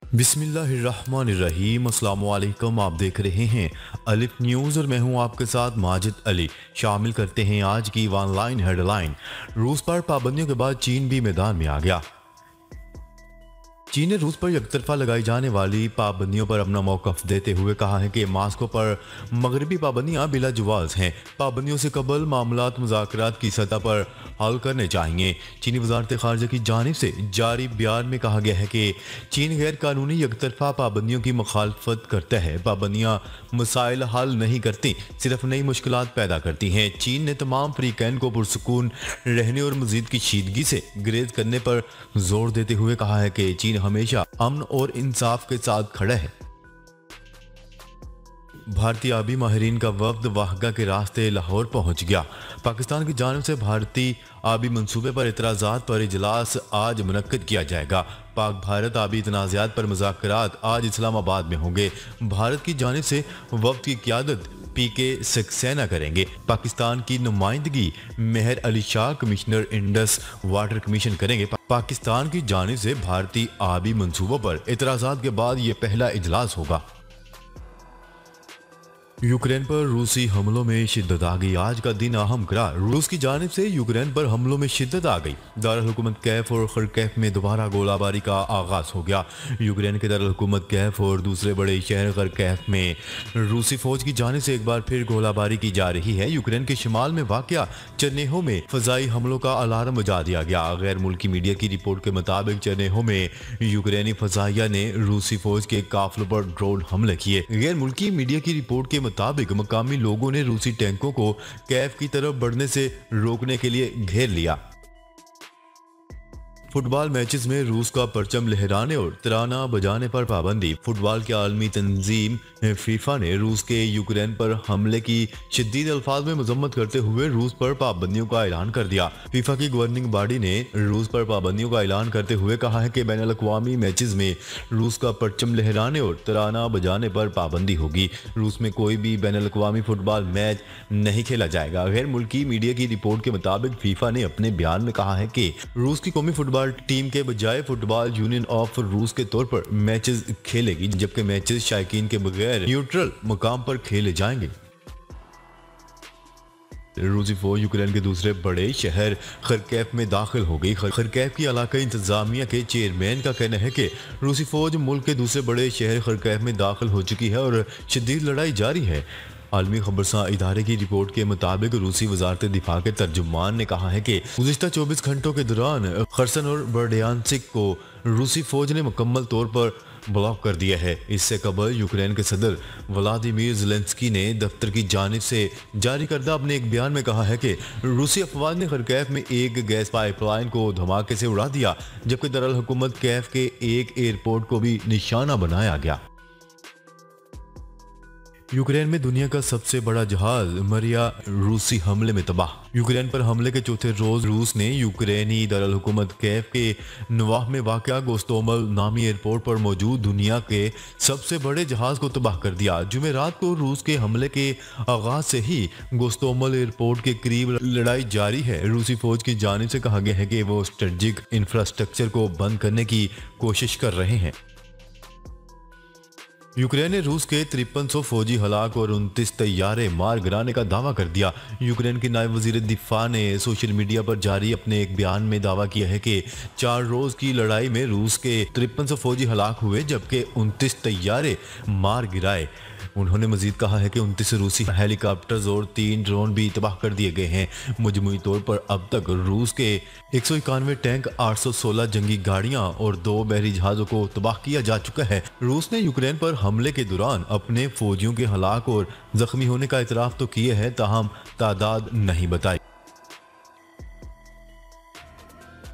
बिस्मिल्लाहिर्रहमानिर्रहीम। अस्सलाम वालेकुम। आप देख रहे हैं अलिफ न्यूज़ और मैं हूं आपके साथ माजिद अली। शामिल करते हैं आज की ऑनलाइन हेडलाइन। रूस पर पाबंदियों के बाद चीन भी मैदान में आ गया। चीन ने रूस पर एकतरफा लगाई जाने वाली पाबंदियों पर अपना मौक़िफ़ देते हुए कहा है कि मास्को पर मगरबी पाबंदियां बिला जवाज़ हैं। पाबंदियों से कबल मामलात मुज़ाकरात की सतह पर हल करने चाहिए। चीनी वज़ारत ख़ारिजा की जानिब से जारी बयान में कहा गया है कि चीन गैर कानूनी एकतरफा पाबंदियों की मुखालफत करता है। पाबंदियां मसाइल हल नहीं करती, सिर्फ नई मुश्किलात पैदा करती हैं। चीन ने तमाम फ़रीक़ैन को पुरसुकून रहने और मज़ीद कशीदगी से गुरेज करने पर जोर देते हुए कहा है कि चीन हमेशा अमन और इंसाफ के साथ खड़ा है। भारतीय आबी माहिरीन का वफ्द वाहगा के रास्ते लाहौर पहुंच गया। पाकिस्तान की जानिब से भारतीय आबी मंसूबे पर इतराज़ात पर इजलास आज मुनक्किद किया जाएगा। पाक भारत आबी तनाज़ात पर मुज़ाकरात आज इस्लामाबाद में होंगे। भारत की जानिब से वफ्द की क़यादत पीके सक्सेना करेंगे। पाकिस्तान की नुमाइंदगी Mehr Ali Shah commissioner Indus water commission करेंगे। पाकिस्तान की जानिब से भारतीय आबी मंसूबों पर इतराज़ात के बाद ये पहला इजलास होगा। यूक्रेन पर रूसी हमलों में शिद्दत आ गई। आज का दिन अहम करार। रूस की जानिब से यूक्रेन पर हमलों में शिद्दत आ गई। दारुल हुकूमत कैफ और खरकेफ में दोबारा गोलाबारी का आगाज हो गया। यूक्रेन के दारुल हुकूमत कैफ और दूसरे बड़े शहर खरकेफ में रूसी फौज की जानिब से एक बार फिर गोलाबारी की जा रही है। यूक्रेन के शिमाल में वाक़या चरनेहो में फजाई हमलों का अलार्म बजा दिया गया। गैर मुल्की मीडिया की रिपोर्ट के मुताबिक चरनेहो में यूक्रेनी फजाइया ने रूसी फौज के काफिलों पर ड्रोन हमले किए। गैर मुल्की मीडिया की रिपोर्ट के मुताबिक मकामी लोगों ने रूसी टैंकों को कैफ की तरफ बढ़ने से रोकने के लिए घेर लिया। फुटबॉल मैचेस में रूस का परचम लहराने और तराना बजाने पर पाबंदी। फुटबॉल की आलमी तंजीम फीफा ने रूस के यूक्रेन पर हमले की शदीद अल्फाज में मजम्मत करते हुए रूस पर पाबंदियों का ऐलान कर दिया। फीफा की गवर्निंग बॉडी ने रूस पर पाबंदियों का ऐलान करते हुए कहा है कि बैनुल अक़वामी मैचेस में रूस का परचम लहराने और तराना बजाने पर पाबंदी होगी। रूस में कोई भी बैनुल अक़वामी फुटबॉल मैच नहीं खेला जाएगा। गैर मुल्की मीडिया की रिपोर्ट के मुताबिक फीफा ने अपने बयान में कहा है कि रूस की कौमी फुटबॉल टीम के बजाय फुटबॉल यूनियन ऑफ रूस के तौर पर मैचेस खेलेगी, जबकि मैचेस शायकीन के बगैर न्यूट्रल मुकाम पर खेले जाएंगे। रूसी फौज यूक्रेन के दूसरे बड़े शहर खरकेफ में दाखिल हो गई। खरकेफ की इलाकाई इंतजामिया के चेयरमैन का कहना है कि रूसी फौज मुल्क के दूसरे बड़े शहर खरकेफ में दाखिल हो चुकी है और शदीद लड़ाई जारी है। आलमी खबरसां इदारे की रिपोर्ट के मुताबिक रूसी वजारत दिफा के तर्जुमान ने कहा है कि गुज़िश्ता 24 घंटों के दौरान खरसन और बर्डियांस्क को रूसी फौज ने मुकम्मल तौर पर ब्लॉक कर दिया है। इससे कबल यूक्रेन के सदर व्लादिमीर ज़ेलेंस्की ने दफ्तर की जानिब से जारी करदा अपने एक बयान में कहा है कि रूसी अफवाज ने खरकेफ में एक गैस पाइपलाइन को धमाके से उड़ा दिया, जबकि दारुल हुकूमत कैफ के एक एयरपोर्ट को भी निशाना बनाया गया। यूक्रेन में दुनिया का सबसे बड़ा जहाज मरिया रूसी हमले में तबाह। यूक्रेन पर हमले के चौथे रोज रूस ने यूक्रेनी दारुल हुकूमत कैफ के नवाह में वाक़या गोस्तोमल नामी एयरपोर्ट पर मौजूद दुनिया के सबसे बड़े जहाज को तबाह कर दिया। जुमेरात को रूस के हमले के आगाज से ही गोस्तोमल एयरपोर्ट के करीब लड़ाई जारी है। रूसी फौज की जानिब से कहा गया है कि वो स्ट्रेटजिक इंफ्रास्ट्रक्चर को बंद करने की कोशिश कर रहे हैं। यूक्रेन ने रूस के 5300 फौजी हलाक और 29 तैयारे मार गिराने का दावा कर दिया। यूक्रेन के नायब वजीर दिफा ने सोशल मीडिया पर जारी अपने एक बयान में दावा किया है कि 4 रोज की लड़ाई में रूस के 5300 फौजी हलाक हुए, जबकि 29 तैयारे मार गिराए। उन्होंने मजीद कहा है कि 29 रूसी हेलीकॉप्टर्स और 3 ड्रोन भी तबाह कर दिए गए हैं। मजमूई तौर पर अब तक रूस के 191 टैंक, 816 जंगी गाड़ियां और 2 बहरी जहाजों को तबाह किया जा चुका है। रूस ने यूक्रेन पर हमले के दौरान अपने फौजियों के हलाक और जख्मी होने का इतराफ तो किए है, ताहम तादाद नहीं बताई।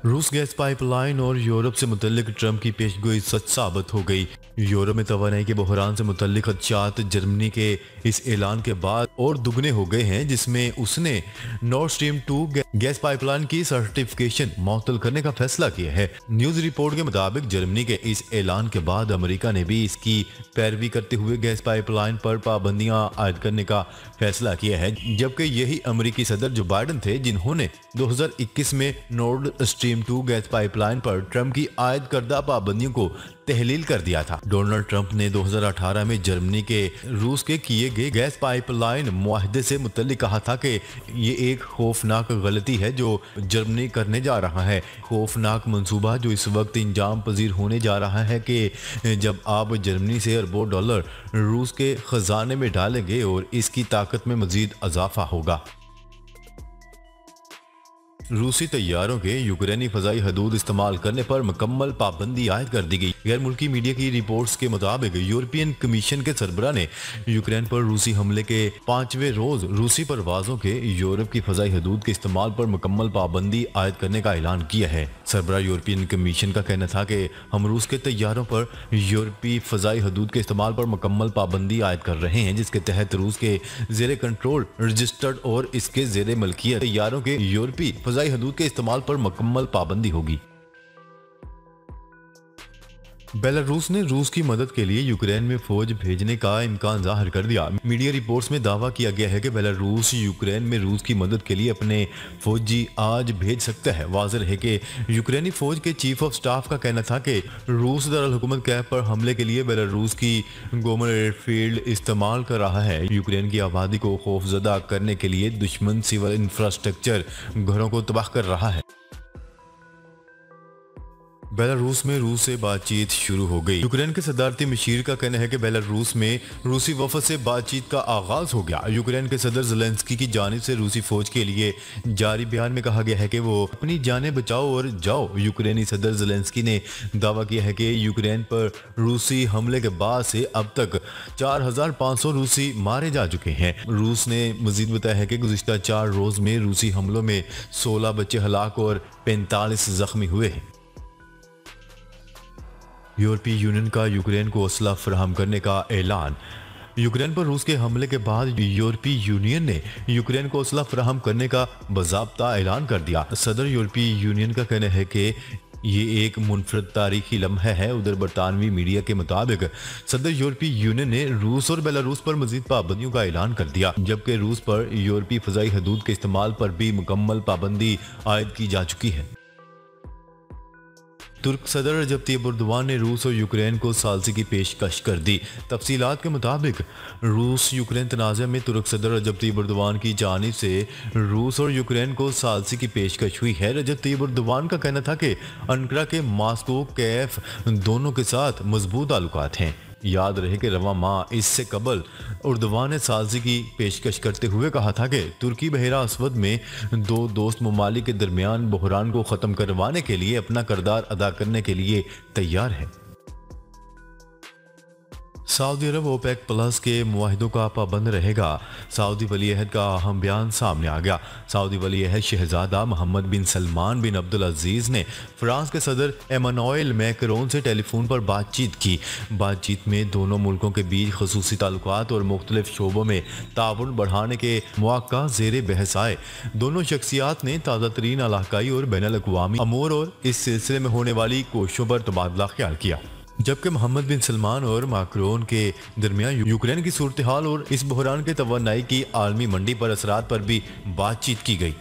रूस गैस पाइपलाइन और यूरोप से मुतल्लिक ट्रंप की पेशगोई सच साबित हो गई। यूरोप में तवानाई के बहरान से मुतल्लिक खदशात जर्मनी के इस ऐलान के बाद और दुगने हो गए हैं, जिसमें उसने नॉर्ड स्ट्रीम 2 गैस पाइपलाइन की सर्टिफिकेशन मअतल करने का फैसला किया है। न्यूज रिपोर्ट के मुताबिक जर्मनी के इस ऐलान के बाद अमेरिका ने भी इसकी पैरवी करते हुए गैस पाइपलाइन पर पाबंदियां आयद करने का फैसला किया है, जबकि यही अमेरिकी सदर जो बाइडन थे, जिन्होंने 2021 में Nord stream stream 2 gas pipeline पर ट्रंप की आयद करदा पाबंदियों को तहलील कर दिया था। डोनाल्ड ट्रंप ने 2018 में जर्मनी के रूस के किए गए गैस पाइपलाइन मुआहदे से मुतल्लिक कहा था कि ये एक खौफनाक गलती है जो जर्मनी करने जा रहा है। खौफनाक मंसूबा जो इस वक्त इंजाम पजीर होने जा रहा है कि जब आप जर्मनी से अरबों डॉलर रूस के खजाने में डालेंगे और इसकी ताकत में मजीद इजाफा होगा। रूसी तैयारों के यूक्रेनी फजाई हदूद इस्तेमाल करने पर मुकम्मल पाबंदी आयद कर दी गई। गैर मुल्की मीडिया की रिपोर्ट्स के मुताबिक यूरोपियन कमीशन के सरबरा ने यूक्रेन पर रूसी हमले के 5वें रोज रूसी परवाजों के यूरोप की फजाई हदूद के इस्तेमाल पर मुकम्मल पाबंदी आयद करने का ऐलान किया है। सरबरा यूरोपियन कमीशन का कहना था कि हम रूस के तैयारों पर यूरोपी फजाई हदूद के इस्तेमाल पर मुकम्मल पाबंदी आयद कर रहे हैं, जिसके तहत रूस के जेर कंट्रोल रजिस्टर्ड और इसके जेर मलकियत तैयारों के यूरोपी फजाई हदूद के इस्तेमाल पर मुकम्मल पाबंदी होगी। बेलारूस ने रूस की मदद के लिए यूक्रेन में फौज भेजने का इम्कान जाहिर कर दिया। मीडिया रिपोर्ट्स में दावा किया गया है कि बेलारूस यूक्रेन में रूस की मदद के लिए अपने फौजी आज भेज सकता है। वाज़ेह है कि यूक्रेनी फौज के चीफ ऑफ स्टाफ का कहना था कि रूस दारुल हुकूमत कैफ पर हमले के लिए बेलारूस की गोमर एयरफील्ड इस्तेमाल कर रहा है। यूक्रेन की आबादी को खौफजदा करने के लिए दुश्मन सिविल इंफ्रास्ट्रक्चर घरों को तबाह कर रहा है। बेलारूस में रूस से बातचीत शुरू हो गई। यूक्रेन के सदारती मशीर का कहना है कि बेलारूस में रूसी वफद से बातचीत का आगाज हो गया। यूक्रेन के सदर ज़ेलेंस्की की जानिब से रूसी फौज के लिए जारी बयान में कहा गया है कि वो अपनी जानें बचाओ और जाओ। यूक्रेनी सदर ज़ेलेंस्की ने दावा किया है कि यूक्रेन पर रूसी हमले के बाद से अब तक 4500 रूसी मारे जा चुके हैं। रूस ने मजीद बताया है कि गुज़िश्ता 4 रोज में रूसी हमलों में 16 बच्चे हलाक और 45 जख्मी हुए हैं। यूरोपीय यूनियन का यूक्रेन को असला फराहम करने का ऐलान। यूक्रेन पर रूस के हमले के बाद यूरोपीय यूनियन ने यूक्रेन को असला फराहम करने का बाज़ाब्ता ऐलान कर दिया। सदर यूरोपीय यूनियन का कहना है कि ये एक मुनफरद तारीखी लम्हा है। उधर बरतानवी मीडिया के मुताबिक सदर यूरोपीय यूनियन ने रूस और बेलारूस पर मजीद पाबंदियों का ऐलान कर दिया, जबकि रूस पर यूरोपीय फजाई हदूद के इस्तेमाल पर भी मुकम्मल पाबंदी आयद की जा चुकी है। तुर्क सदर रजब तैयब एर्दोगान ने रूस और यूक्रेन को सालसी की पेशकश कर दी। तफसीलात के मुताबिक रूस यूक्रेन तनाज़ा में तुर्क सदर रजब तैयब एर्दोगान की जानिब से रूस और यूक्रेन को सालसी की पेशकश हुई है। रजब तैयब एर्दोगान का कहना था कि अंकारा के मास्को कैफ दोनों के साथ मजबूत ताल्लुकात हैं। याद रहे कि रवा माह इससे कबल एर्दोगान ने सालसी की पेशकश करते हुए कहा था कि तुर्की बहरा अस्वद में 2 दोस्त ममालिक के दरमियान बहरान को ख़त्म करवाने के लिए अपना किरदार अदा करने के लिए तैयार है। सऊदी अरब ओपेक प्लस के मुआहिदों का पाबंद रहेगा। सऊदी वली अहद का अहम बयान सामने आ गया। सऊदी वली अहद शहजादा मोहम्मद बिन सलमान बिन अब्दुल अजीज ने फ्रांस के सदर एमानुएल मैक्रोन से टेलीफोन पर बातचीत की। बातचीत में दोनों मुल्कों के बीच खसूसी ताल्लुकात और मुख्तलिफ शोबों में ताउन बढ़ाने के मौक़ा ज़ेर बहस आए। दोनों शख्सियात ने ताज़ा तरीन इलाकाई और बैनुल अक़वामी अमूर और इस सिलसिले में होने वाली कोशिशों पर तबादला ख्याल किया, जबकि मोहम्मद बिन सलमान और मैक्रोन के दरमियान यूक्रेन की सूरत हाल और इस बहरान के तवानाई की आलमी मंडी पर असरात पर भी बातचीत की गई।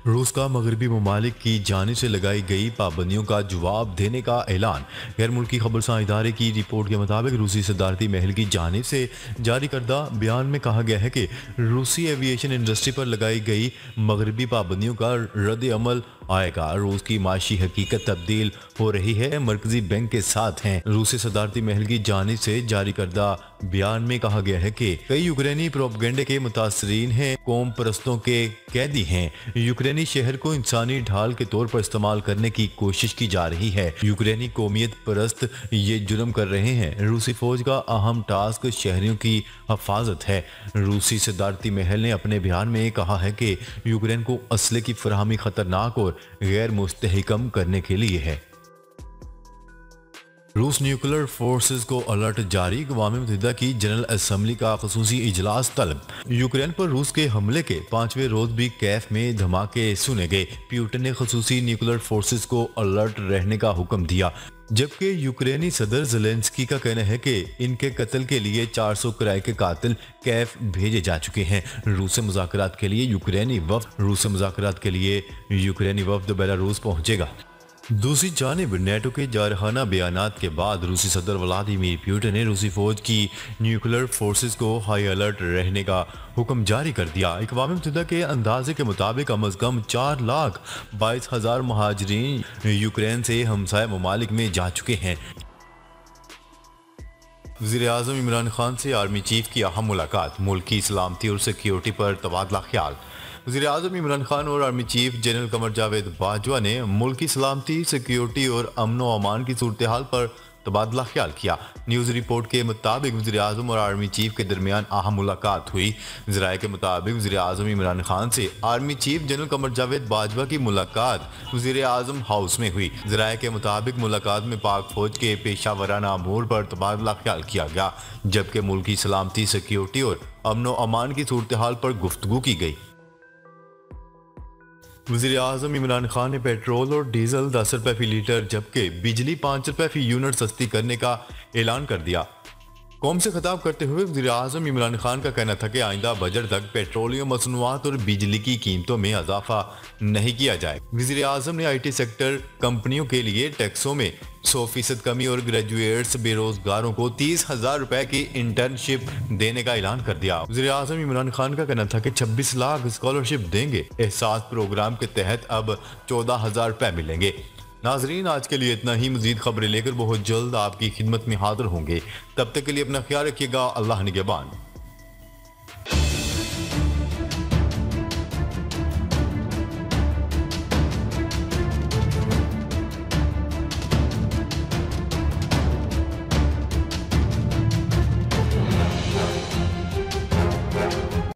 रूस का मगरबी ममालिक की जानिब से लगाई गई पाबंदियों का जवाब देने का ऐलान। गैर मुल्की खबरसां इदारे की रिपोर्ट के मुताबिक रूसी सदारती महल की जानिब से जारी करदा बयान में कहा गया है कि रूसी एविएशन इंडस्ट्री पर लगाई गई मगरबी पाबंदियों का रद्द अमल आएगा। रूस की माशी हकीकत तब्दील हो रही है, मरकजी बैंक के साथ हैं। रूसी सदारती महल की जानिब से जारी करदा बयान में कहा गया है कि कई यूक्रेनी प्रोपगेंडे के मुतासरीन हैं, कौम परस्तों के कैदी हैं। यूक्रेनी शहर को इंसानी ढाल के तौर पर इस्तेमाल करने की कोशिश की जा रही है। यूक्रेनी कौमियत परस्त ये जुर्म कर रहे हैं। रूसी फौज का अहम टास्क शहरियों की हिफाजत है। रूसी सदारती महल ने अपने बयान में कहा है कि यूक्रेन को असले की फराहमी खतरनाक और गैर मुस्तहकम करने के लिए है। रूस न्यूक्लियर फोर्सेस को अलर्ट जारी, अक़वाम मुत्तहिदा की जनरल असम्बली का ख़ुसूसी इजलास तलब। यूक्रेन पर रूस के हमले के 5वें रोज भी कैफ में धमाके सुने गए। पुतिन ने ख़ुसूसी न्यूक्लियर फोर्सेस को अलर्ट रहने का हुक्म दिया, जबकि यूक्रेनी सदर ज़ेलेंस्की का कहना है कि इनके कत्ल के लिए 400 किराए के कातिल कैफ भेजे जा चुके हैं। रूस से मुज़ाकरात के लिए यूक्रेनी वफ़द बेलारूस पहुंचेगा। दूसरी जानिब नेटो के जारहाना बयानात के बाद रूसी सदर व्लादिमीर पुतिन ने रूसी फौज की न्यूक्लियर फोर्सेस को हाई अलर्ट रहने का हुक्म जारी कर दिया। अक़वाम मुत्तहिदा के अंदाजे के मुताबिक कम अज़ कम 4,22,000 महाजरीन यूक्रेन से हमसाया ममालिक में जा चुके हैं। वज़ीर-ए-आज़म इमरान खान से आर्मी चीफ की अहम मुलाकात, मुल्क की सलामती और सिक्योरिटी पर तबादला ख्याल। वज़ीर-ए-आज़म इमरान खान और army chief general Qamar Javed Bajwa ने मुल्क की सलामती, सिक्योरिटी और अमन व अमान की सूरत हाल पर तबादला ख्याल किया। न्यूज़ रिपोर्ट के मुताबिक वज़ीर-ए-आज़म और आर्मी चीफ के दरमियान अहम मुलाकात हुई। ज़राए के मुताबिक वज़ीर-ए-आज़म इमरान खान से army chief general Qamar Javed Bajwa की मुलाकात वज़ीर-ए-आज़म हाउस में हुई। ज़राए के मुताबिक मुलाकात में पाक फौज के पेशावराना अमूर पर तबादला ख्याल किया गया, जबकि मुल्क की सलामती, सिक्योरिटी और अमन व अमान की सूरत हाल पर गुफ्तगू की गई। वज़ीर-ए-आज़म इमरान खान ने पेट्रोल और डीजल 10 रुपये फी लीटर जबकि बिजली 5 रुपये फी यूनिट सस्ती करने का ऐलान कर दिया। कौम से खिताब करते हुए वज़ीर-ए-आज़म इमरान खान का कहना था कि आइंदा बजट तक पेट्रोलियम मसनूआत और बिजली की कीमतों में इजाफा नहीं किया जाए। वज़ीर-ए-आज़म ने IT सेक्टर कंपनियों के लिए टैक्सों में 100% कमी और ग्रेजुएट्स बेरोजगारों को 30,000 रुपए की इंटर्नशिप देने का ऐलान कर दिया। वज़ीर-ए-आज़म इमरान खान का कहना था कि 26 लाख स्कॉलरशिप देंगे। एहसास प्रोग्राम के तहत अब 14,000 रुपए मिलेंगे। नाजरीन, आज के लिए इतना ही। मजीद खबरें लेकर बहुत जल्द आपकी खिदमत में हाजिर होंगे। तब तक के लिए अपना ख्याल रखिएगा। अल्लाह निगहबान।